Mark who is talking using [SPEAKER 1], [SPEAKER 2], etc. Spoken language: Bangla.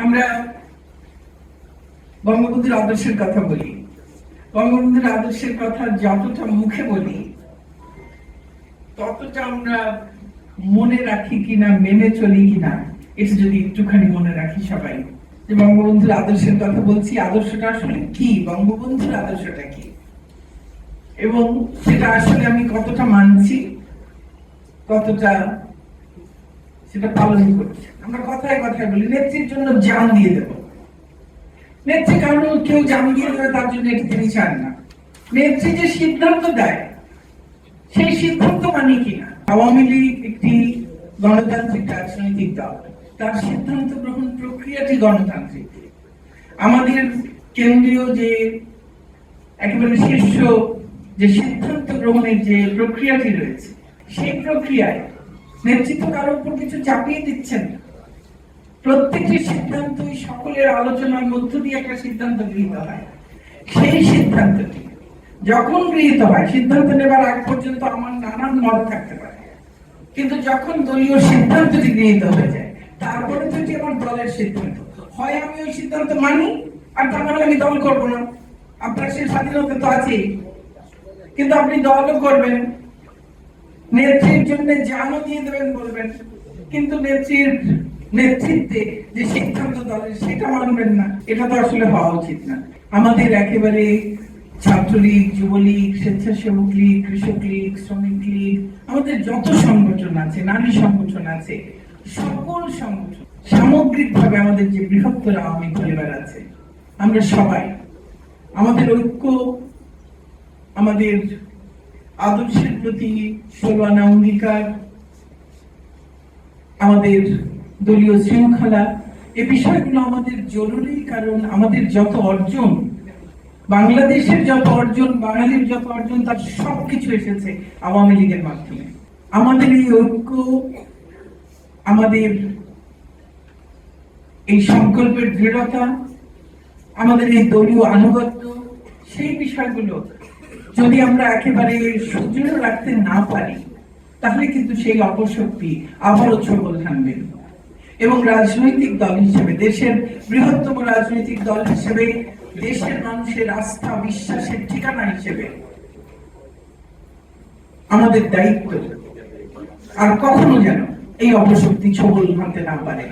[SPEAKER 1] আমরা বঙ্গবন্ধুর আদর্শের কথা বলি, বঙ্গবন্ধুর আদর্শের কথা যতটা মুখে বলি ততটা আমরা মনে রাখি কিনা, মেনে চলি কিনা, এটা যদি একটুখানি মনে রাখি সবাই, যে বঙ্গবন্ধুর আদর্শের কথা বলছি, আদর্শটা আসলে কি, বঙ্গবন্ধুর আদর্শটা কি, এবং সেটা আসলে আমি কতটা মানছি, কতটা সেটা পালন করছি। আমরা কথায় কথায় বলি নেত্রীর জন্য জান দিয়ে দেবো, নেত্রী কারণ কেউ জান দিয়ে দেবে তার জন্য এটা তিনি চান না। নেত্রী যে সিদ্ধান্ত দেয় সেই সিদ্ধান্ত মানি কিনা। আওয়ামী লীগ একটি গণতান্ত্রিক রাজনৈতিক দল, তার সিদ্ধান্ত গ্রহণ প্রক্রিয়াটি গণতান্ত্রিক। আমাদের কেন্দ্রীয় যে একেবারে শীর্ষ যে সিদ্ধান্ত গ্রহণের যে প্রক্রিয়াটি রয়েছে, সেই প্রক্রিয়ায় নেতৃত্ব কারোর উপর কিছু চাপিয়ে দিচ্ছেন না। প্রত্যেকটি সিদ্ধান্তই সকলের আলোচনার মধ্য দিয়ে একটা সিদ্ধান্ত গৃহীত হয়। সেই সিদ্ধান্তটি যখন গৃহীত হয়, সিদ্ধান্ত নেবার আগ পর্যন্ত আমার নানান মত থাকতে পারে, কিন্তু যখন দলীয় সিদ্ধান্তটি গৃহীত হয়ে যায়, তারপরে তো এটি আমার দলের সিদ্ধান্ত। হয় আমি ওই সিদ্ধান্ত মানি, আর তা নাহলে আমি দল করবো না। আপনার সেই স্বাধীনতা তো আছেই, কিন্তু আপনি দলও করবেন, নেত্রীর জন্য জানও দিয়ে দেবেন বলবেন, কিন্তু নেত্রীর নেতৃত্বে যে সিদ্ধান্ত দলের সেটা মানবেন না। এটা তো আসলে হওয়া উচিত না। আমাদের একেবারে ছাত্রলীগ, যুবলীগ, স্বেচ্ছাসেবক লীগ, কৃষক লীগ, শ্রমিক লীগ, আমাদের যত সংগঠন আছে, নারী সংগঠন আছে, সকল সংগঠন সামগ্রিক ভাবে আমাদের যে বৃহত্তর আওয়ামী পরিবার আছে, আমরা সবাই আমাদের ঐক্য, আমাদের আদর্শের প্রতি ষোলো-আনা অঙ্গীকার, আমাদের দলীয় শৃঙ্খলা, এ বিষয়গুলো আমাদের জরুরি। কারণ আমাদের যত অর্জন, বাংলাদেশের যত অর্জন, বাঙালির যত অর্জন, তার সবকিছু এসেছে আওয়ামী লীগের মাধ্যমে। আমাদের এই ঐক্য, আমাদের এই সংকল্পের দৃঢ়তা, আমাদের এই দলীয় আনুগত্য, সেই বিষয়গুলো যদি আমরা একেবারে সুদৃঢ় রাখতে না পারি, তাহলে কিন্তু সেই অপশক্তি আবারও ছবল থাকবে। এবং রাজনৈতিক দল হিসেবে, দেশের বৃহত্তম রাজনৈতিক দল হিসেবে, দেশের মানুষের আস্থা বিশ্বাসের ঠিকানা হিসেবে আমাদের দায়িত্ব আর কখনো যেন এই অপশক্তি ছবল ভাঙতে না পারে।